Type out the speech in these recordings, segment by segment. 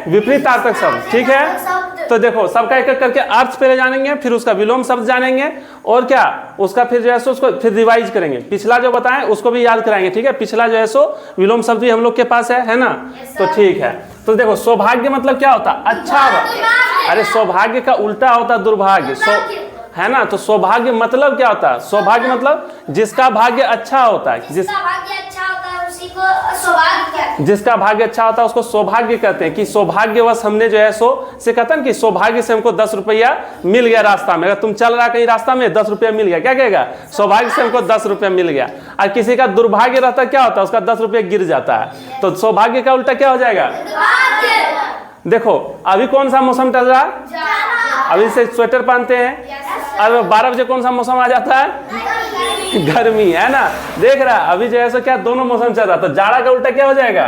विपरीतार्थक शब्द, ठीक है। तो देखो सबका एक एक करके अर्थ पहले जानेंगे, फिर उसका विलोम शब्द जानेंगे, और क्या उसका फिर जो है सो उसको फिर रिवाइज करेंगे। पिछला जो बताएं उसको भी याद कराएंगे, ठीक है। पिछला जो है सो विलोम शब्द भी हम लोग के पास है ना। तो ठीक है। तो देखो सौभाग्य मतलब क्या होता है? अच्छा। अरे सौभाग्य का उल्टा होता है दुर्भाग्य, है ना। तो सौभाग्य मतलब क्या होता है? सौभाग्य मतलब जिसका भाग्य अच्छा होता है, जिसका भाग्य अच्छा होता है उसको सौभाग्य कहते हैं। कि सौभाग्यवश हमने जो है सो से कहते हैं कि सौभाग्य से हमको 10 रुपया मिल गया रास्ता में। अगर तुम चल रहा कहीं रास्ता में 10 रुपया मिल गया, क्या कहेगा? सौभाग्य से हमको 10 रुपया मिल गया। और किसी का दुर्भाग्य रहता क्या होता है? उसका 10 रुपया गिर जाता है। तो सौभाग्य का उल्टा क्या हो जाएगा? देखो अभी कौन सा मौसम चल रहा है? अभी से स्वेटर पहनते हैं। अब 12 बजे कौन सा मौसम आ जाता है? गर्मी, है ना। देख रहा अभी जो है सो क्या दोनों मौसम चल रहा। तो जाड़ा का उल्टा क्या हो जाएगा?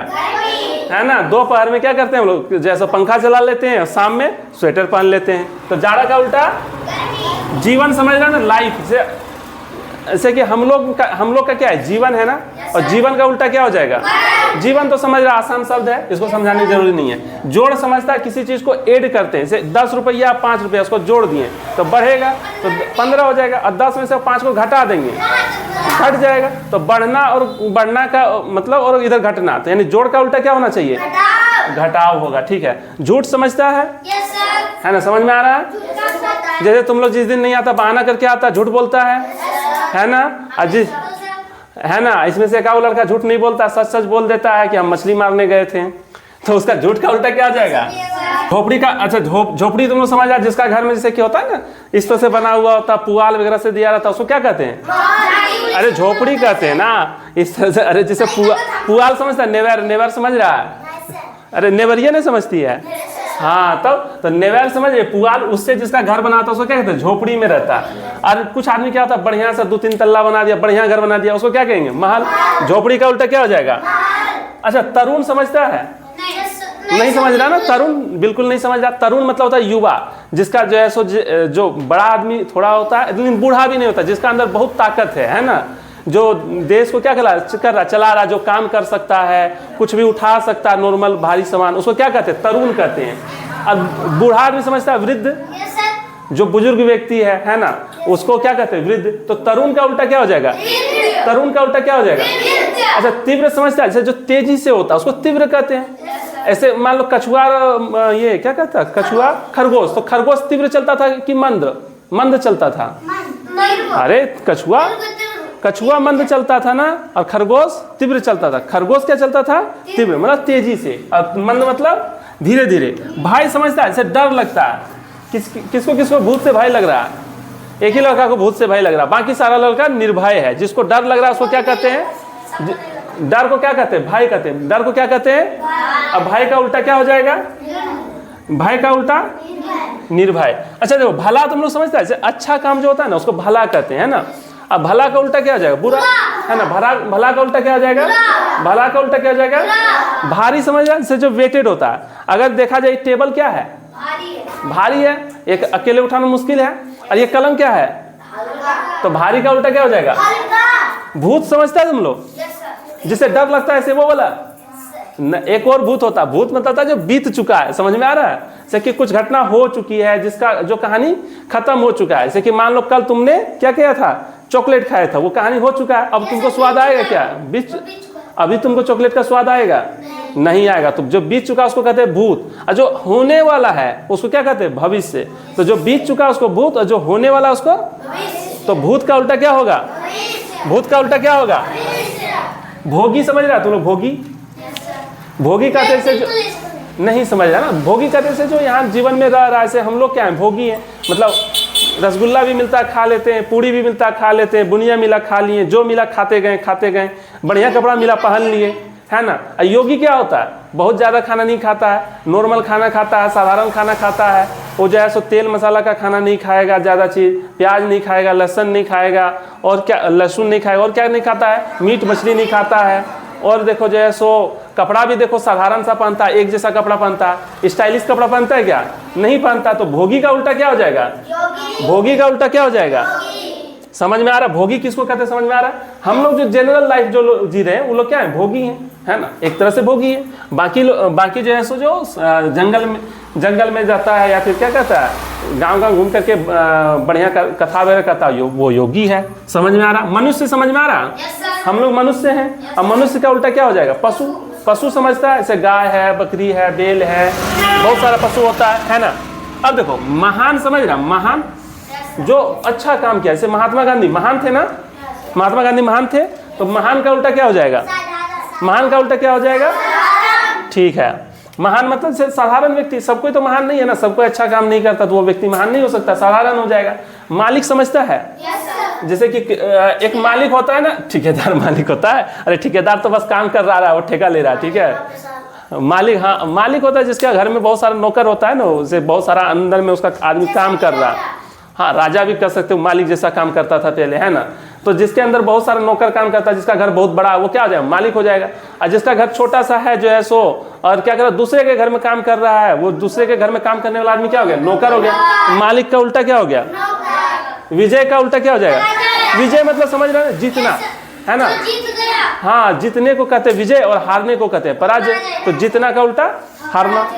है ना। दोपहर में क्या करते हैं हम लोग? जैसे पंखा चला लेते हैं, शाम में स्वेटर पहन लेते हैं। तो जाड़ा का उल्टा जीवन, समझ रहे ना, लाइफ से। ऐसे कि हम लोग का क्या है? जीवन, है ना। और जीवन का उल्टा क्या हो जाएगा? जीवन तो समझ रहा, आसान शब्द है, इसको समझाने की जरूरी नहीं है। जोड़ समझता है, किसी चीज को ऐड करते हैं। जैसे 10 रुपया 5 रुपया उसको जोड़ दिए तो बढ़ेगा, तो 15 हो जाएगा। और 10 में से 5 को घटा देंगे, घट जाएगा। तो बढ़ना और बढ़ना का मतलब, और इधर घटना, तो यानी जोड़ का उल्टा क्या होना चाहिए? घटाव होगा, ठीक है। झूठ समझता है ना, समझ में आ रहा है? जैसे तुम लोग जिस दिन नहीं आता बहाना करके आता, झूठ बोलता है ना। अजी है ना, इसमें से एक लड़का झूठ नहीं बोलता, सच सच बोल देता है कि हम मछली मारने गए थे। तो उसका झूठ का उल्टा क्या आ जाएगा? झोपड़ी का। अच्छा झोपड़ी तुम लोग समझ आ, जिसका घर में जैसे क्या होता है ना, इस तरह से बना हुआ होता, पुआल वगैरह से दिया रहता, उसको क्या कहते हैं? अरे झोपड़ी कहते हैं ना, इस तरह से। अरे जैसे पुआल समझता है, नेवर समझ रहा है? अरे नेवरिया नहीं समझती है। हाँ तब तो नेवैर समझिए, पुआल उससे जिसका घर बनाता है उसको क्या कहते हैं? झोपड़ी में रहता है। और कुछ आदमी क्या होता है, बढ़िया सा 2-3 तल्ला बना दिया, बढ़िया घर बना दिया, उसको क्या कहेंगे? महल। झोपड़ी का उल्टा क्या हो जाएगा? अच्छा तरुण समझता है? नहीं समझ रहा ना, तरुण बिल्कुल नहीं समझ रहा। तरुण मतलब होता है युवा, जिसका जो है सो जो बड़ा आदमी थोड़ा होता है लेकिन बूढ़ा भी नहीं होता, जिसका अंदर बहुत ताकत है ना। जो देश को क्या कर रहा, चला रहा, जो काम कर सकता है, कुछ भी उठा सकता है, नॉर्मल भारी सामान, उसको क्या कहते हैं? तरुण कहते हैं। अब बूढ़ा आदमी समझता है वृद्ध, जो बुजुर्ग व्यक्ति है ना, उसको क्या कहते हैं? वृद्ध। तो तरुण का उल्टा क्या हो जाएगा? तरुण का उल्टा क्या हो जाएगा? अच्छा तीव्र समझता है, जो तेजी से होता है उसको तीव्र कहते हैं। ऐसे मान लो कछुआ, ये क्या कहता है? कछुआ, खरगोश। तो खरगोश तीव्र चलता था कि मंद चलता था? अरे कछुआ मंद चलता था ना, और खरगोश तीव्र चलता था। खरगोश क्या चलता था? तीव्र मतलब तेजी से, और मंद मतलब धीरे धीरे। भाई समझता है, जैसे डर लगता है, किसको भूत से भय लग रहा है? एक ही लड़का को भूत से भय लग रहा है, बाकी सारा लड़का निर्भय है। जिसको डर लग रहा है उसको क्या कहते हैं? डर को क्या कहते हैं? भय कहते हैं। डर को क्या कहते हैं? अब भय का उल्टा क्या हो जाएगा? भय का उल्टा निर्भय। अच्छा देखो भला तुम लोग समझते हैं, अच्छा काम जो होता है ना उसको भला कहते हैं ना। अब भला का उल्टा क्या हो जाएगा? बुरा, है ना। भला का उल्टा क्या हो जाएगा? भला का उल्टा क्या हो जाएगा? भारी समझ रहे से, जो वेटेड होता है। अगर देखा जाए टेबल क्या है? भारी है, एक अकेले उठाना मुश्किल है। और ये कलम क्या है? तो भारी का उल्टा क्या हो जाएगा? भूत समझता है तुम लोग, जिसे डर लगता है, ऐसे वो वाला। एक और भूत होता है, भूत मतलब जो बीत चुका है, समझ में आ रहा है? जैसे कि कुछ घटना हो चुकी है, जिसका जो कहानी खत्म हो चुका है। जैसे कि मान लो कल तुमने क्या किया था? चॉकलेट खाया था, वो कहानी हो चुका है। अब तुमको स्वाद आएगा क्या? अभी तुमको चॉकलेट का स्वाद आएगा? नहीं आएगा। तो जो बीत चुका उसको कहते हैं भूत, और जो होने वाला है उसको क्या कहते हैं? भविष्य। तो जो बीत चुका उसको भूत, और जो होने वाला उसको, तो भूत का उल्टा क्या होगा? भूत का उल्टा क्या होगा? भोगी समझ रहा है तुम लोग? भोगी कहते से जो नहीं समझ रहा ना, भोगी कहते से जो यहाँ जीवन में रह रहा है। ऐसे हम लोग क्या है? भोगी है। मतलब रसगुल्ला भी मिलता खा लेते हैं, पूड़ी भी मिलता खा लेते हैं, बुनिया मिला खा लिए, जो मिला खाते गए, बढ़िया कपड़ा मिला पहन लिए, है ना। योगी क्या होता है? बहुत ज़्यादा खाना नहीं खाता है, नॉर्मल खाना खाता है, साधारण खाना खाता है। वो जो है सो तेल मसाला का खाना नहीं खाएगा, ज़्यादा चीज़, प्याज नहीं खाएगा, लहसुन नहीं खाएगा, और क्या लहसुन नहीं खाएगा, और क्या नहीं खाता है? मीट मछली नहीं खाता है। और देखो जो है सो कपड़ा भी देखो साधारण सा पहनता है, एक जैसा कपड़ा पहनता है। स्टाइलिश कपड़ा पहनता है क्या? नहीं पहनता। तो भोगी का उल्टा क्या हो जाएगा? भोगी का उल्टा क्या हो जाएगा? समझ में आ रहा? भोगी किसको कहते हैं, समझ में आ रहा है? हम लोग जो जनरल लाइफ जो जी रहे हैं वो लोग क्या है, भोगी हैं, है ना, एक तरह से भोगी है। बाकी जो है सो जो जंगल में जाता है या फिर क्या कहता है, गांव घूम करके बढ़िया कथा वगैरह करता है, वो योगी है। समझ में आ रहा? मनुष्य समझ में आ रहा? हम लोग मनुष्य हैं। अब मनुष्य का उल्टा क्या हो जाएगा, पशु समझता है, जैसे गाय है, बकरी है, बैल है, बहुत सारा पशु होता है ना। अब देखो महान, समझ रहा, महान जो अच्छा काम किया, जैसे महात्मा गांधी महान थे ना, महात्मा गांधी महान थे, तो महान का उल्टा क्या हो जाएगा, महान का उल्टा क्या हो जाएगा, ठीक है। महान मतलब साधारण व्यक्ति, सब कोई तो महान नहीं है ना, सब कोई अच्छा काम नहीं करता तो वो व्यक्ति महान नहीं हो सकता, साधारण हो जाएगा। मालिक समझता है, जैसे कि एक मालिक होता है ना, ठेकेदार मालिक होता है, अरे ठेकेदार तो बस काम कर रहा है, वो ठेका ले रहा है, ठीक है। मालिक, हाँ मालिक होता है जिसका घर में बहुत सारा नौकर होता है ना, उसे बहुत सारा अंदर में उसका आदमी काम कर रहा है। हाँ राजा भी कर सकते हो, मालिक जैसा काम करता था पहले, है ना। तो जिसके अंदर बहुत सारा नौकर काम करता है, जिसका घर बहुत बड़ा है, वो क्या हो जाएगा, मालिक हो जाएगा। और जिसका घर छोटा सा है जो है सो, और क्या कर रहा है, दूसरे के घर में काम कर रहा है, वो दूसरे के घर में काम करने वाला आदमी क्या हो गया, नौकर हो गया। मालिक का उल्टा क्या हो गया, विजय का उल्टा क्या हो जाएगा, विजय मतलब समझ रहे हैं, जीतना, है ना। हाँ जीतने को कहते हैं विजय, और हारने को कहते हैं पराजय। तो जीतना का उल्टा हारना।